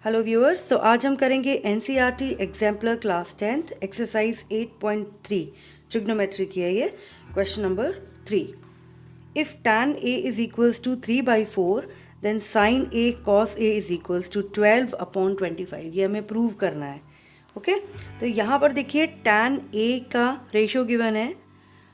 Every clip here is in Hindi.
हेलो व्यूअर्स, तो आज हम करेंगे NCERT exemplar class 10th exercise 8.3 trigonometry की है ये। Question number 3, if tan a is equals to 3/4 then sin a cos a is equals to 12/25। ये हमें प्रूव करना है। ओके, तो यहाँ पर देखिए tan a का रेशो गिवन है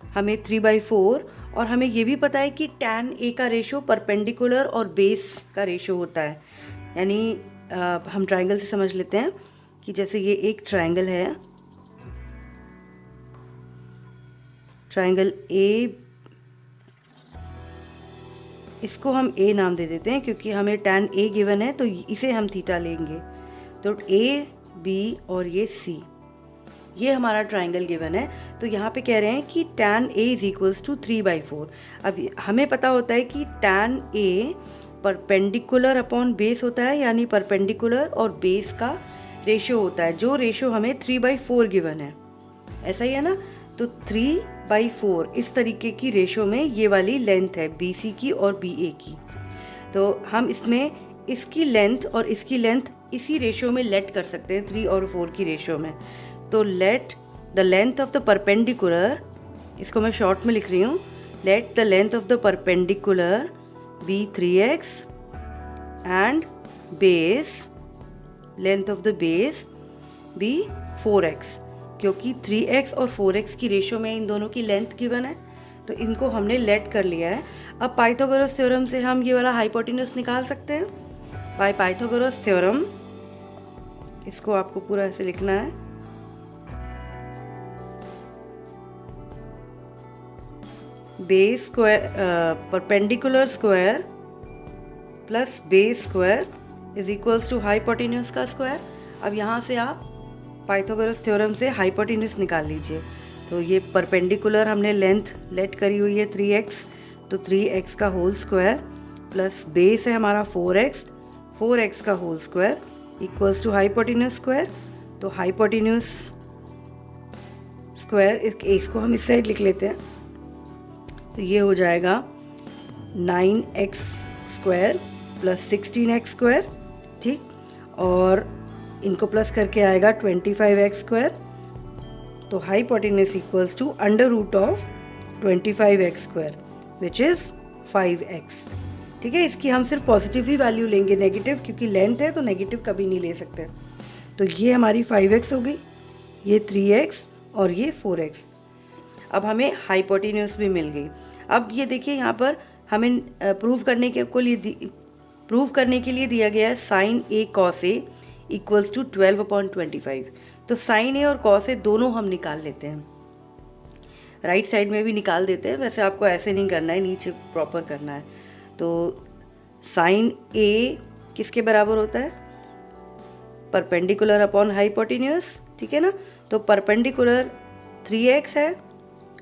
हमें 3/4, और हमें ये भी पता है कि tan a का रेशो परपेंडिकुलर और बेस का रेशो होता है। यानी हम ट्रायंगल से समझ लेते हैं कि जैसे ये एक ट्रायंगल है, ट्रायंगल ए, इसको हम ए नाम दे देते हैं क्योंकि हमें tan a गिवन है, तो इसे हम थीटा लेंगे। तो ए, बी और ये सी, ये हमारा ट्रायंगल गिवन है। तो यहाँ पे कह रहे हैं कि tan a is equals to 3/4। अब हमें पता होता है कि tan a perpendicular upon base होता है, यानी परपेंडिकुलर और बेस का रेशो होता है, जो रेशो हमें 3/4 गिवन है। ऐसा ही है ना? तो 3/4 इस तरीके की रेशो में ये वाली लेंथ है BC की और BA की। तो हम इसमें इसकी लेंथ और इसकी लेंथ इसी रेशो में लेट कर सकते हैं, 3 और 4 की रेशो में। तो let the length of the perpendicular, इसको मैं शॉर्ट में लिख रही हूँ, let the length of the perpendicular be 3x and base, length of the base be 4x, क्योंकि 3x और 4x की रेशो में इन दोनों की लेंथ गिवन है, तो इनको हमने लेट कर लिया है। अब पाइथागोरस थ्योरम से हम ये वाला हाइपोटेन्यूज निकाल सकते हैं बाय पाइथागोरस थ्योरम। इसको आपको पूरा ऐसे लिखना है, base square perpendicular square plus base square is equals to hypotenuse का स्क्वायर। अब यहाँ से आप पाइथागोरस थ्योरम से हाइपोटेन्यूज निकाल लीजिए। तो ये परपेंडिकुलर हमने लेंथ लेट करी हुई है 3x, तो 3x का होल स्क्वायर प्लस बेस है हमारा 4x का whole square equals to hypotenuse square. तो हाइपोटेन्यूज स्क्वायर, इसको हम इस साइड लिख लेते हैं, तो ये हो जाएगा 9x square plus 16x square, ठीक, और इनको प्लस करके आएगा 25x स्क्वायर। तो hypotenuse equals to under root of 25x square which is 5x। ठीक है, इसकी हम सिर्फ पॉजिटिव ही वैल्यू लेंगे, नेगेटिव क्योंकि लेंथ है तो नेगेटिव कभी नहीं ले सकते। तो ये हमारी 5x हो गई, ये 3x और ये 4x। अब हमें हाइपोटेन्यूज भी मिल गई। अब ये देखिए यहाँ पर हमें प्रूव करने के लिए दिया गया है sin a cos a equals to 12/25। तो sin a और cos a दोनों हम निकाल लेते हैं, राइट साइड में भी निकाल देते हैं। वैसे आपको ऐसे नहीं करना है, नीचे प्रॉपर करना है। तो sin a किसके बराबर होता है? परपेंडिकुलर अपॉन हाइपोटेन्यूज, ठीक है ना? तो परपेंडिकुलर 3x है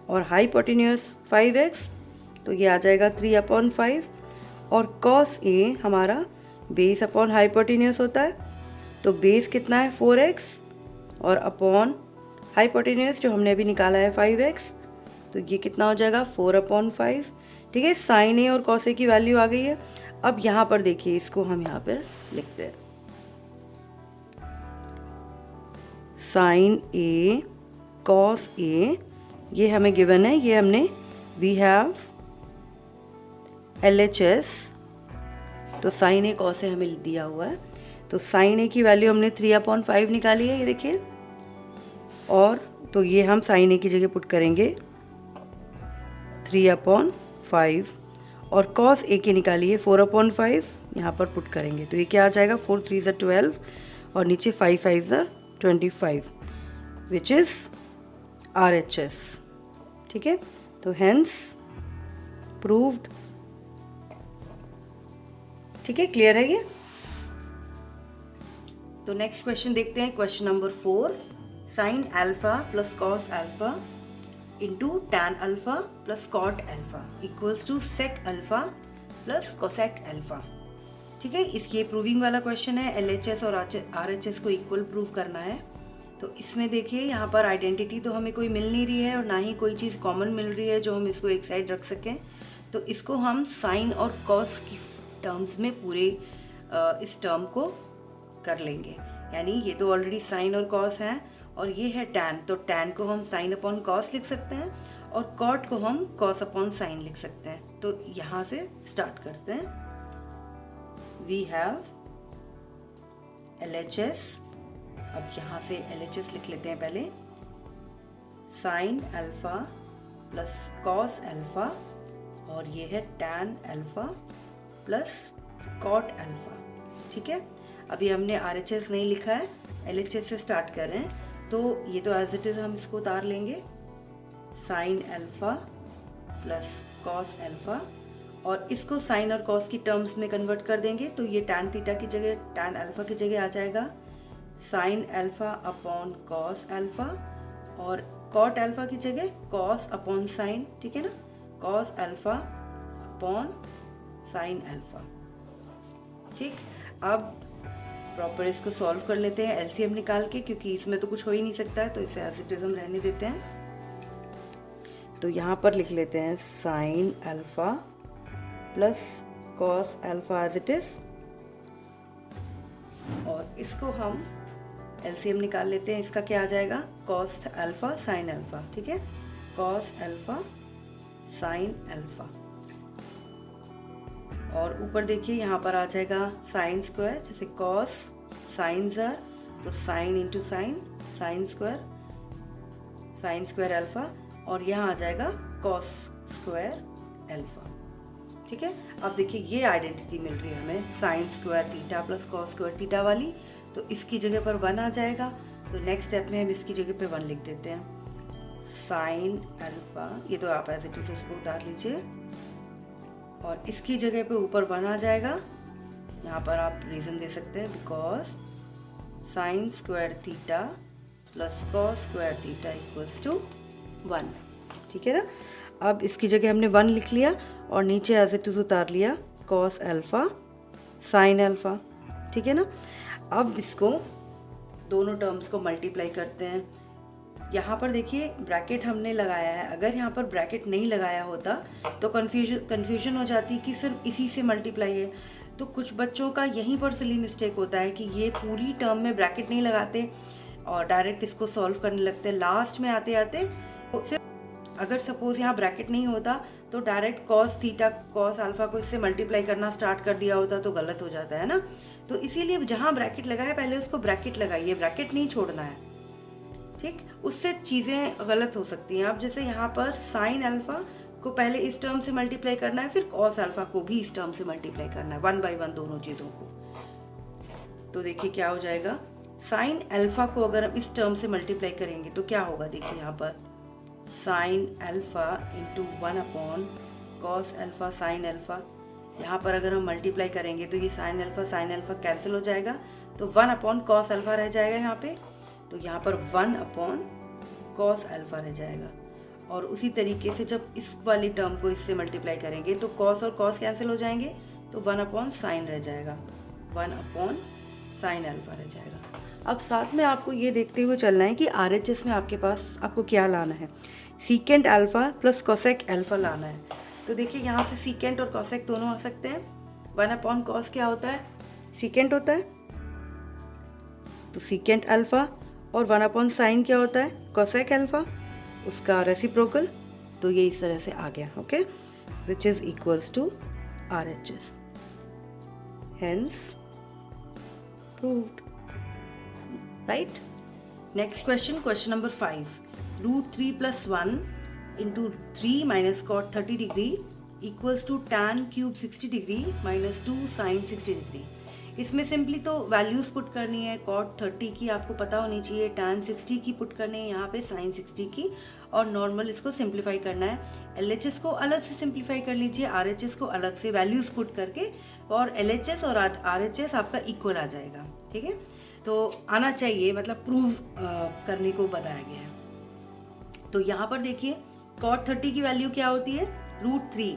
और हाइपोटेन्यूज 5x, तो ये आ जाएगा 3/5। और cos a हमारा बेस अपॉन हाइपोटेन्यूज होता है, तो बेस कितना है 4x और अपॉन हाइपोटेन्यूज जो हमने अभी निकाला है 5x, तो ये कितना हो जाएगा 4/5। ठीक है, sin a और cos a की वैल्यू आ गई है। अब यहाँ पर देखिए, इसको हम यहाँ पर लिखते हैं, sin a cos a, ये हमें गिवन है, ये हमने वी हैव LHS, तो sin a cos a हमें दिया हुआ है। तो sin a की वैल्यू हमने 3/5 निकाली है, ये देखिए, और तो ये हम sin a की जगह पुट करेंगे 3/5, और cos a की निकाली है 4/5, यहाँ पर पुट करेंगे। तो ये क्या आ जाएगा, 4 3 = 12 और नीचे 5 5 = 25 विच इज़ RHS। ठीक है, तो हेंस प्रूव्ड। ठीक है, क्लियर है ये? तो नेक्स्ट क्वेश्चन देखते हैं, question number 4, sin alpha plus cos alpha into tan alpha plus cot alpha equals to sec alpha plus cosec alpha. ठीक है, ये प्रूविंग वाला क्वेश्चन है। LHS और RHS को इक्वल प्रूव करना है। तो इसमें देखिए, यहाँ पर आइडेंटिटी तो हमें कोई मिल नहीं रही है और ना ही कोई चीज़ कॉमन मिल रही है जो हम इसको एक साइड रख सकें। तो इसको हम साइन और कॉस की टर्म्स में पूरे इस टर्म को कर लेंगे। यानी ये तो ऑलरेडी साइन और कॉस हैं और ये है टैन, तो टैन को हम साइन अपॉन कॉस लिख सकते हैं और कॉट को हम कॉस अपॉन साइन लिख सकते हैं। तो यहाँ से स्टार्ट करते हैं। वी हैव LHS, अब यहाँ से LHS लिख लेते हैं पहले, sine alpha plus cos alpha, और ये है tan alpha plus cot alpha. ठीक है, अभी हमने RHS नहीं लिखा है, LHS से स्टार्ट कर रहे हैं, तो ये तो एज इट इज़ हम इसको उतार लेंगे, sign alpha plus cos alpha, और इसको साइन और कॉस की टर्म्स में कन्वर्ट कर देंगे, तो ये टैन थीटा की जगह, टैन अल्फा की जगह आ जाएगा sine alpha upon cos alpha, और कॉट अल्फा की जगह कॉस अपॉन साइन। ठीक है ना, cos alpha upon sine alpha. ठीक, अब प्रॉपर इसको सॉल्व कर लेते हैं LCM निकाल के, क्योंकि इसमें तो कुछ हो ही नहीं सकता है, तो इसे एज इट इज हम रहने देते हैं। तो यहाँ पर लिख लेते हैं sine alpha plus cos alpha as it is, और इसको हम LCM निकाल लेते हैं। इसका क्या आ जाएगा, कॉस अल्फा साइन अल्फा। ठीक है, कॉस अल्फा साइन अल्फा, और ऊपर देखिए यहाँ पर आ जाएगा साइन स्क्वायर, जैसे कॉस साइन ज़र, तो sine into sine, sine square alpha, और यहाँ आ जाएगा कॉस स्क्वायर अल्फा। ठीक है, अब देखिए ये आइडेंटिटी मिल रही है हमें sign square theta plus cos square theta वाली, तो इसकी जगह पर 1 आ जाएगा। तो नेक्स्ट स्टेप में हम इसकी जगह पे 1 लिख देते हैं, साइन अल्फा, ये तो आप एज इट इज इसको उतार लीजिए, और इसकी जगह पे ऊपर 1 आ जाएगा। यहाँ पर आप रीज़न दे सकते हैं, because sine square theta plus cos square theta equals to 1। ठीक है ना, अब इसकी जगह हमने 1 लिख लिया और नीचे एज इट इज उतार लिया कॉस अल्फा साइन अल्फा। ठीक है ना, अब इसको दोनों टर्म्स को मल्टीप्लाई करते हैं। यहाँ पर देखिए ब्रैकेट हमने लगाया है, अगर यहाँ पर ब्रैकेट नहीं लगाया होता तो कन्फ्यूजन हो जाती कि सिर्फ इसी से मल्टीप्लाई है। तो कुछ बच्चों का यहीं पर सिली मिस्टेक होता है कि ये पूरी टर्म में ब्रैकेट नहीं लगाते और डायरेक्ट इसको सॉल्व करने लगते हैं। लास्ट में आते आते अगर सपोज यहाँ ब्रैकेट नहीं होता तो direct cos theta cos alpha को इससे मल्टीप्लाई करना स्टार्ट कर दिया होता, तो गलत हो जाता है ना। तो इसीलिए जहाँ ब्रैकेट लगाए पहले उसको ब्रैकेट लगाइए, ब्रैकेट नहीं छोड़ना है। ठीक, उससे चीज़ें गलत हो सकती हैं। अब जैसे यहाँ पर साइन अल्फा को पहले इस टर्म से मल्टीप्लाई करना है, फिर कॉस अल्फा को भी इस टर्म से मल्टीप्लाई करना है, 1 बाई 1 दोनों चीज़ों को। तो देखिए क्या हो जाएगा, साइन अल्फा को अगर हम इस टर्म से मल्टीप्लाई करेंगे तो क्या होगा, देखिए यहाँ पर sine alpha into 1 upon cos alpha sine alpha. यहाँ पर अगर हम मल्टीप्लाई करेंगे तो ये साइन अल्फा कैंसिल हो जाएगा, तो 1 अपॉन कॉस अल्फा रह जाएगा यहाँ पे, तो यहाँ पर 1 अपॉन कॉस अल्फा रह जाएगा। और उसी तरीके से जब इस वाली टर्म को इससे मल्टीप्लाई करेंगे तो कॉस और कॉस कैंसिल हो जाएंगे, तो 1 अपॉन साइन रह जाएगा, 1 अपॉन साइन अल्फा रह जाएगा। अब साथ में आपको ये देखते हुए चलना है कि RHS में आपके पास आपको क्या लाना है, secant alpha plus cosec alpha लाना है। तो देखिए यहाँ से सीकेंट और कोसेक दोनों आ सकते हैं। 1 अपॉन कॉस क्या होता है, सीकेंट होता है, तो सीकेंट अल्फा, और 1 अपॉन साइन क्या होता है, कोसेक अल्फा, उसका रेसिप्रोकल। तो ये इस तरह से आ गया, okay, which is equals to RHS, hence proved, right. Next question, question number 5, √3 + 1 इंटू 3 minus cot 30 degree equals to tan cube 60 degree minus 2 sine 60 degree. इसमें सिंपली तो वैल्यूज़ पुट करनी है, कॉट 30 की आपको पता होनी चाहिए, टैन 60 की पुट करनी है यहाँ पे, साइन 60 की, और नॉर्मल इसको सिंप्लीफाई करना है। LHS को अलग से सिंप्लीफाई कर लीजिए, RHS को अलग से वैल्यूज़ पुट करके, और LHS और RHS आपका इक्वल आ जाएगा। ठीक है, तो आना चाहिए, मतलब प्रूव करने को बताया गया है। तो यहाँ पर देखिए कॉट 30 की वैल्यू क्या होती है, √3,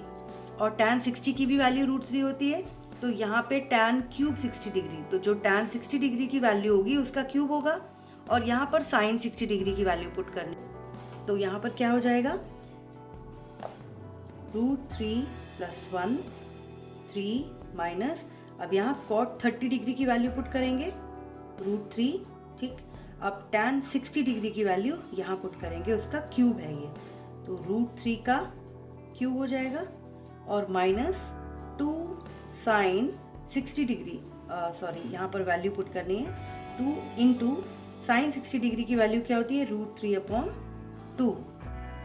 और टैन 60 की भी वैल्यू √3 होती है। तो यहाँ पे टैन क्यूब 60 डिग्री, तो जो टैन 60 डिग्री की वैल्यू होगी उसका क्यूब होगा, और यहाँ पर साइन 60 डिग्री की वैल्यू पुट करनी। तो यहाँ पर क्या हो जाएगा, √3 + 1 3 माइनस, अब यहाँ कॉट 30 डिग्री की वैल्यू पुट करेंगे, √3, ठीक। अब tan 60 डिग्री की वैल्यू यहाँ पुट करेंगे, उसका क्यूब है ये, तो √3 का क्यूब हो जाएगा और -2 sin 60 डिग्री, सॉरी यहाँ पर वैल्यू पुट करनी है, 2 इंटू साइन 60 डिग्री की वैल्यू क्या होती है, √3/2,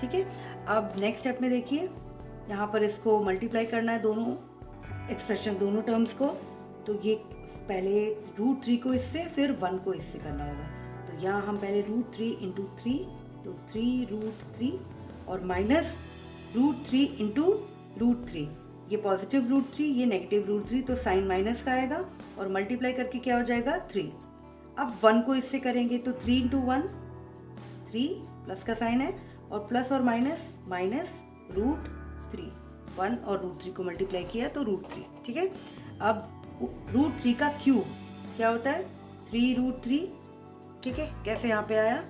ठीक है। अब नेक्स्ट स्टेप में देखिए, यहाँ पर इसको मल्टीप्लाई करना है, दोनों एक्सप्रेशन, दोनों टर्म्स को, तो ये पहले √3 को इससे, फिर 1 को इससे करना होगा। तो यहाँ हम पहले √3 इंटू 3, तो 3√3 और माइनस √3 इंटू √3, ये पॉजिटिव √3, ये नेगेटिव √3, तो साइन माइनस का आएगा और मल्टीप्लाई करके क्या हो जाएगा 3। अब 1 को इससे करेंगे तो 3 इंटू 1, 3 प्लस का साइन है और प्लस और माइनस √3, 1 और √3 को मल्टीप्लाई किया तो √3, ठीक है। अब √3 का क्यूब क्या होता है, 3√3, ठीक है। कैसे यहाँ पे आया,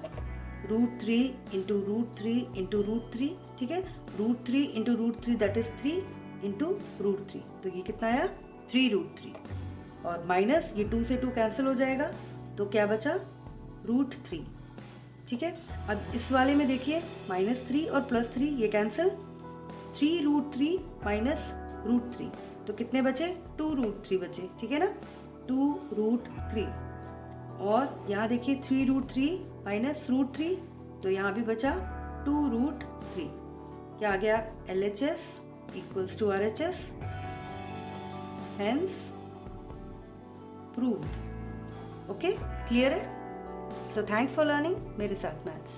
√3 इंटू √3 इंटू √3, ठीक है। √3 इंटू √3 दैट इज 3 इंटू √3, तो ये कितना आया 3√3 और माइनस ये 2 से 2 कैंसिल हो जाएगा, तो क्या बचा √3, ठीक है। अब इस वाले में देखिए -3 और +3 ये कैंसिल, 3√3 माइनस √3, तो कितने बचे 2√3 बचे, ठीक है ना, 2√3। और यहाँ देखिए 3√3 माइनस √3, तो यहाँ भी बचा 2√3। क्या आ गया, LHS equals to RHS, hence proved. Okay, clear है। सो थैंक्स फॉर लर्निंग मेरे साथ मैथ्स।